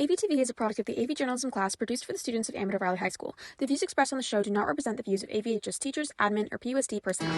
AVtv is a product of the AV journalism class produced for the students of Amador Valley High School. The views expressed on the show do not represent the views of AVHS teachers, admin, or PUSD personnel.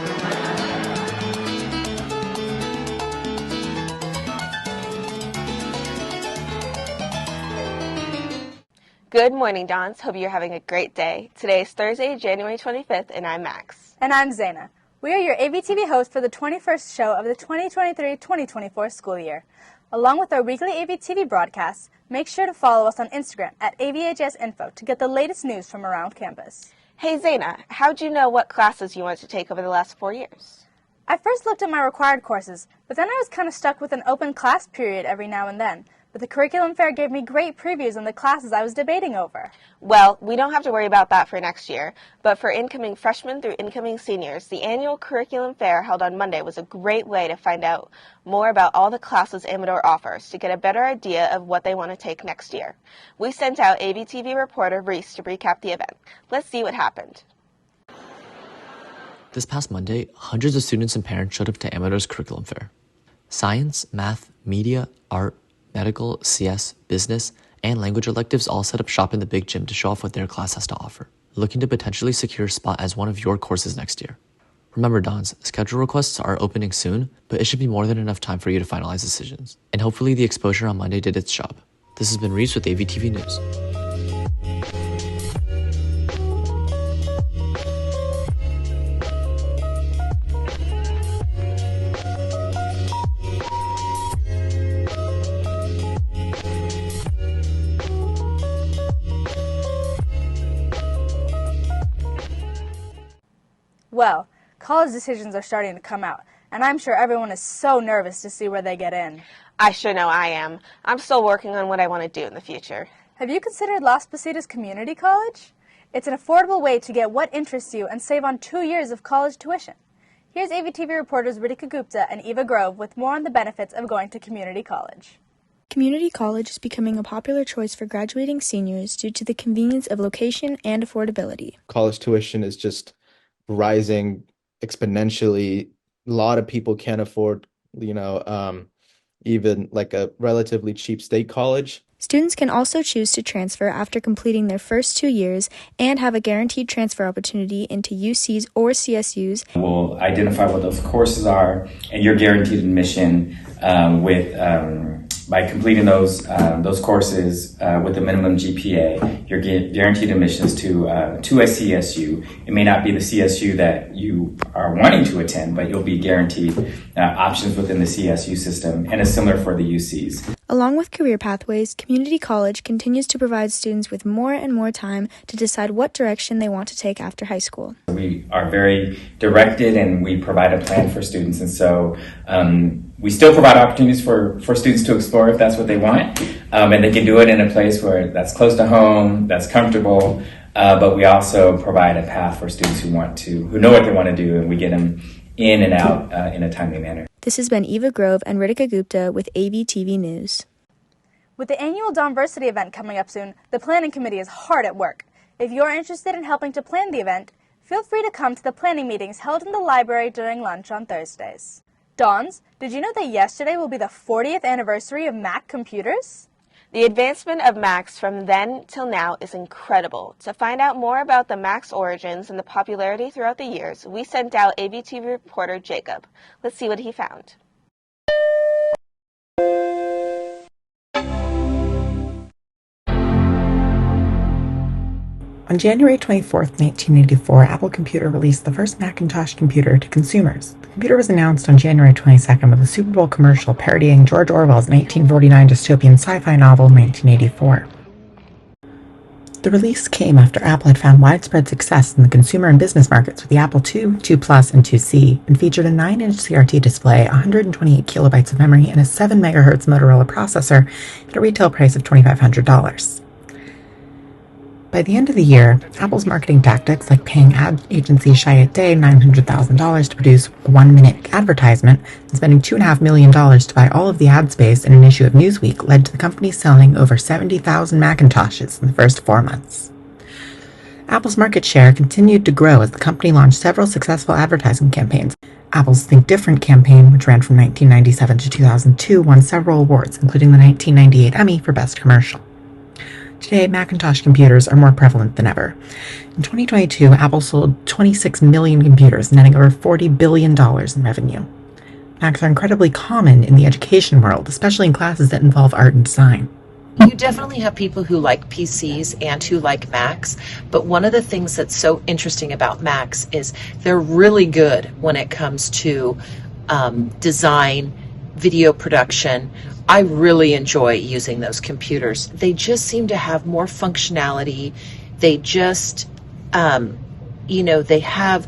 Good morning, Dons. Hope you're having a great day. Today is Thursday, January 25th, and I'm Max. And I'm Zaina. We are your AVtv hosts for the 21st show of the 2023-2024 school year. Along with our weekly AVtv broadcasts, make sure to follow us on Instagram at avhsinfo to get the latest news from around campus. Hey, Zaina, how'd you know what classes you wanted to take over the last 4 years? I first looked at my required courses, but then I was kind of stuck with an open class period every now and then. But the curriculum fair gave me great previews on the classes I was debating over. Well, we don't have to worry about that for next year, but for incoming freshmen through incoming seniors, the annual curriculum fair held on Monday was a great way to find out more about all the classes Amador offers to get a better idea of what they want to take next year. We sent out AVtv reporter Reese to recap the event. Let's see what happened. This past Monday, hundreds of students and parents showed up to Amador's curriculum fair. Science, math, media, art, medical, CS, business, and language electives all set up shop in the big gym to show off what their class has to offer, looking to potentially secure a spot as one of your courses next year. Remember, Dons, schedule requests are opening soon, but it should be more than enough time for you to finalize decisions. And hopefully the exposure on Monday did its job. This has been Reese with AVtv News. Well, college decisions are starting to come out, and I'm sure everyone is so nervous to see where they get in. I sure know I am. I'm still working on what I want to do in the future. Have you considered Las Positas Community College? It's an affordable way to get what interests you and save on 2 years of college tuition. Here's AVtv reporters Ritika Gupta and Eva Grove with more on the benefits of going to community college. Community college is becoming a popular choice for graduating seniors due to the convenience of location and affordability. College tuition is just rising exponentially. A lot of people can't afford, even like a relatively cheap state college. Students can also choose to transfer after completing their first 2 years and have a guaranteed transfer opportunity into UCs or CSUs. We'll identify what those courses are, and you're guaranteed admission by completing those courses with a minimum GPA. You're guaranteed admissions to a CSU. It may not be the CSU that you are wanting to attend, but you'll be guaranteed options within the CSU system, and it's similar for the UCs. Along with career pathways, community college continues to provide students with more and more time to decide what direction they want to take after high school. We are very directed, and we provide a plan for students, and so we still provide opportunities for students to explore if that's what they want, and they can do it in a place where that's close to home, that's comfortable, but we also provide a path for students who know what they want to do, and we get them in and out in a timely manner. This has been Eva Grove and Ritika Gupta with AVtv News. With the annual Donversity event coming up soon, the planning committee is hard at work. If you're interested in helping to plan the event, feel free to come to the planning meetings held in the library during lunch on Thursdays. Dons, did you know that yesterday will be the 40th anniversary of Mac computers? The advancement of Macs from then till now is incredible. To find out more about the Mac's origins and the popularity throughout the years, we sent out AVtv reporter Jacob. Let's see what he found. On January 24, 1984, Apple Computer released the first Macintosh computer to consumers. The computer was announced on January 22nd with a Super Bowl commercial parodying George Orwell's 1949 dystopian sci-fi novel 1984. The release came after Apple had found widespread success in the consumer and business markets with the Apple II, II Plus, and IIc, and featured a 9-inch CRT display, 128 kilobytes of memory, and a 7 MHz Motorola processor at a retail price of $2,500. By the end of the year, Apple's marketing tactics, like paying ad agency Chiat Day $900,000 to produce a 1-minute advertisement and spending $2.5 million to buy all of the ad space in an issue of Newsweek, led to the company selling over 70,000 Macintoshes in the first 4 months. Apple's market share continued to grow as the company launched several successful advertising campaigns. Apple's Think Different campaign, which ran from 1997 to 2002, won several awards, including the 1998 Emmy for Best Commercial. Today, Macintosh computers are more prevalent than ever. In 2022, Apple sold 26 million computers, netting over $40 billion in revenue. Macs are incredibly common in the education world, especially in classes that involve art and design. You definitely have people who like PCs and who like Macs, but one of the things that's so interesting about Macs is they're really good when it comes to design, video production. I really enjoy using those computers. They just seem to have more functionality. They just, they have,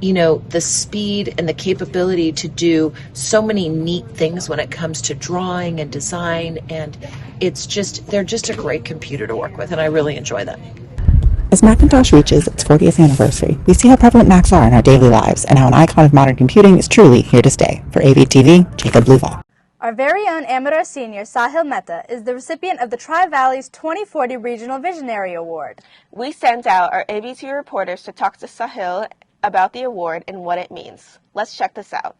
the speed and the capability to do so many neat things when it comes to drawing and design. And they're just a great computer to work with, and I really enjoy them. As Macintosh reaches its 40th anniversary, we see how prevalent Macs are in our daily lives and how an icon of modern computing is truly here to stay. For AVtv, Jacob Bluval. Our very own Amador senior, Sahil Mehta, is the recipient of the Tri-Valley's 2040 Regional Visionary Award. We sent out our AVtv reporters to talk to Sahil about the award and what it means. Let's check this out.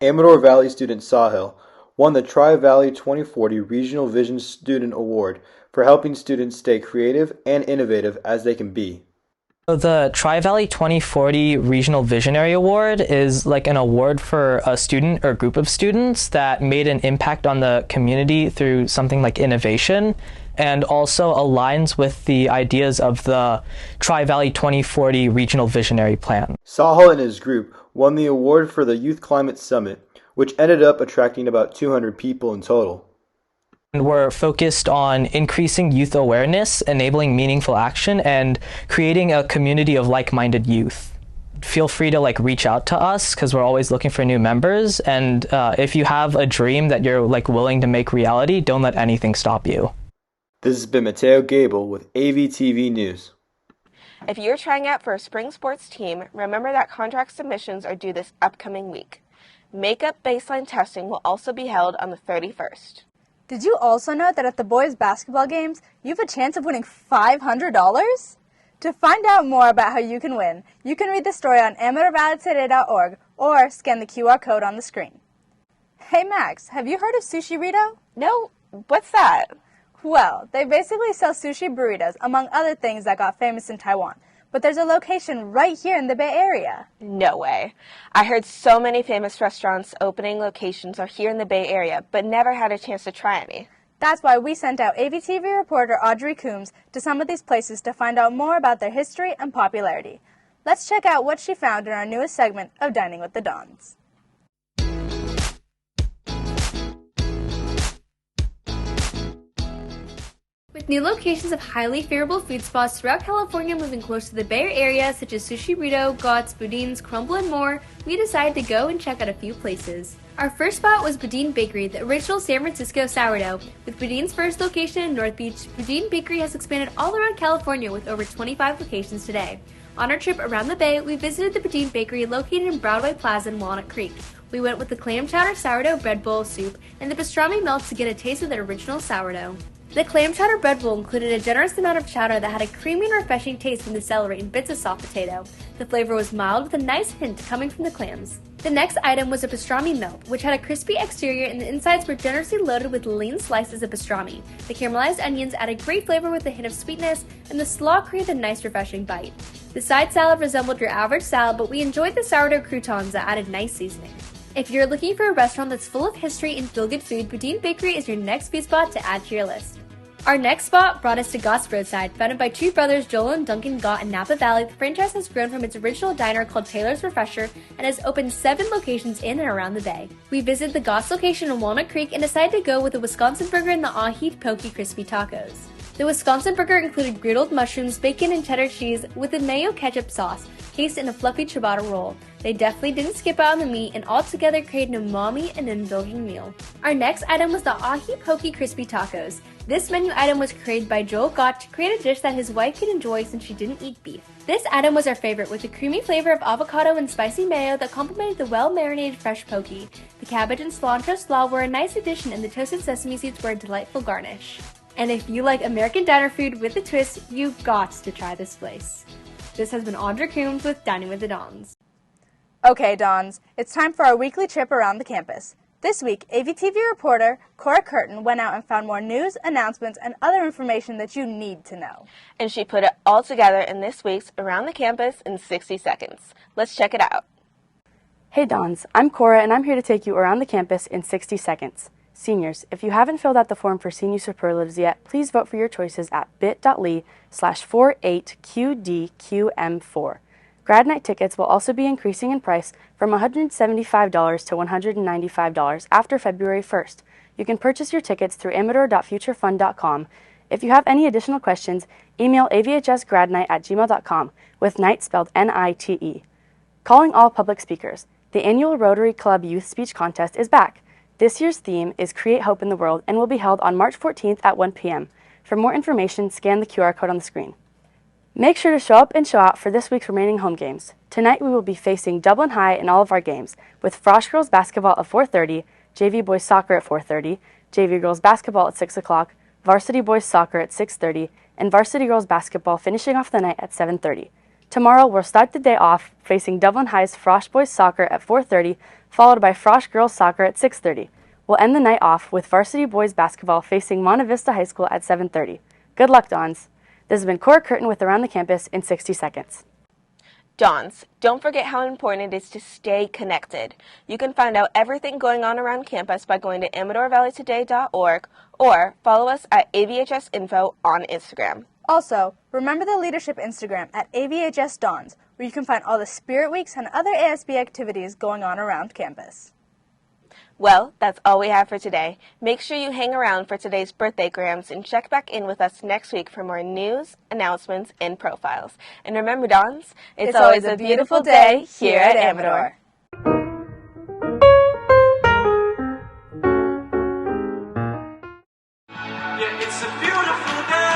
Amador Valley student Sahil won the Tri-Valley 2040 Regional Vision Student Award for helping students stay creative and innovative as they can be. The Tri-Valley 2040 Regional Visionary Award is like an award for a student or group of students that made an impact on the community through something like innovation, and also aligns with the ideas of the Tri-Valley 2040 Regional Visionary Plan. Sahil and his group won the award for the Youth Climate Summit, which ended up attracting about 200 people in total. And we're focused on increasing youth awareness, enabling meaningful action, and creating a community of like-minded youth. Feel free to reach out to us because we're always looking for new members. And if you have a dream that you're willing to make reality, don't let anything stop you. This has been Mateo Gable with AVtv News. If you're trying out for a spring sports team, remember that contract submissions are due this upcoming week. Makeup baseline testing will also be held on the 31st. Did you also know that at the boys' basketball games, you have a chance of winning $500? To find out more about how you can win, you can read the story on amadorvalleytoday.org or scan the QR code on the screen. Hey Max, have you heard of Sushi Rito? No, what's that? Well, they basically sell sushi burritos, among other things that got famous in Taiwan. But there's a location right here in the Bay Area. No way. I heard so many famous restaurants opening locations are here in the Bay Area, but never had a chance to try any. That's why we sent out AVtv reporter Audrey Coombs to some of these places to find out more about their history and popularity. Let's check out what she found in our newest segment of Dining with the Dons. With new locations of highly favorable food spots throughout California moving close to the Bay Area, such as Sushi Rito, Gott's, Boudin's, Crumble, and more, we decided to go and check out a few places. Our first spot was Boudin Bakery, the original San Francisco sourdough. With Boudin's first location in North Beach, Boudin Bakery has expanded all around California with over 25 locations today. On our trip around the Bay, we visited the Boudin Bakery located in Broadway Plaza in Walnut Creek. We went with the clam chowder sourdough bread bowl soup and the pastrami milk to get a taste of the original sourdough. The clam chowder bread bowl included a generous amount of chowder that had a creamy and refreshing taste from the celery and bits of soft potato. The flavor was mild with a nice hint coming from the clams. The next item was a pastrami milk, which had a crispy exterior and the insides were generously loaded with lean slices of pastrami. The caramelized onions added great flavor with a hint of sweetness, and the slaw created a nice refreshing bite. The side salad resembled your average salad, but we enjoyed the sourdough croutons that added nice seasoning. If you're looking for a restaurant that's full of history and feel-good food, Boudin Bakery is your next food spot to add to your list. Our next spot brought us to Gott's Roadside. Founded by two brothers, Joel and Duncan Gott in Napa Valley, the franchise has grown from its original diner called Taylor's Refresher and has opened 7 locations in and around the Bay. We visited the Gott's location in Walnut Creek and decided to go with the Wisconsin Burger and the Ahi Pokey Crispy Tacos. The Wisconsin Burger included griddled mushrooms, bacon, and cheddar cheese with a mayo ketchup sauce, cased in a fluffy ciabatta roll. They definitely didn't skip out on the meat and altogether created an umami and indulgent meal. Our next item was the Ahi Pokey Crispy Tacos. This menu item was created by Joel Gott to create a dish that his wife could enjoy since she didn't eat beef. This item was our favorite with the creamy flavor of avocado and spicy mayo that complemented the well-marinated fresh poke. The cabbage and cilantro slaw were a nice addition and the toasted sesame seeds were a delightful garnish. And if you like American diner food with a twist, you've got to try this place. This has been Audrey Coombs with Dining with the Dons. Okay, Dons, it's time for our weekly trip around the campus. This week, AVtv reporter Cora Curtin went out and found more news, announcements, and other information that you need to know. And she put it all together in this week's Around the Campus in 60 Seconds. Let's check it out. Hey Dons, I'm Cora and I'm here to take you around the campus in 60 seconds. Seniors, if you haven't filled out the form for senior superlatives yet, please vote for your choices at bit.ly/48QDQM4. Grad night tickets will also be increasing in price from $175 to $195 after February 1st. You can purchase your tickets through amador.futurefund.com. If you have any additional questions, email avhsgradnite@gmail.com with night spelled N-I-T-E. Calling all public speakers. The annual Rotary Club Youth Speech Contest is back. This year's theme is Create Hope in the World and will be held on March 14th at 1 p.m. For more information, scan the QR code on the screen. Make sure to show up and show out for this week's remaining home games. Tonight we will be facing Dublin High in all of our games, with Frosh Girls Basketball at 4:30, JV Boys Soccer at 4:30, JV Girls Basketball at 6 o'clock, Varsity Boys Soccer at 6:30, and Varsity Girls Basketball finishing off the night at 7:30. Tomorrow we'll start the day off facing Dublin High's Frosh Boys Soccer at 4:30, followed by Frosh Girls Soccer at 6:30. We'll end the night off with Varsity Boys Basketball facing Monte Vista High School at 7:30. Good luck, Dons. This has been Cora Curtin with Around the Campus in 60 Seconds. Dons, don't forget how important it is to stay connected. You can find out everything going on around campus by going to amadorvalleytoday.org or follow us at avhsinfo on Instagram. Also, remember the leadership Instagram at avhsdons, where you can find all the Spirit Weeks and other ASB activities going on around campus. Well, that's all we have for today. Make sure you hang around for today's birthday grams and check back in with us next week for more news, announcements, and profiles. And remember, Dons, it's always a beautiful day here at Amador. Yeah, it's a beautiful day.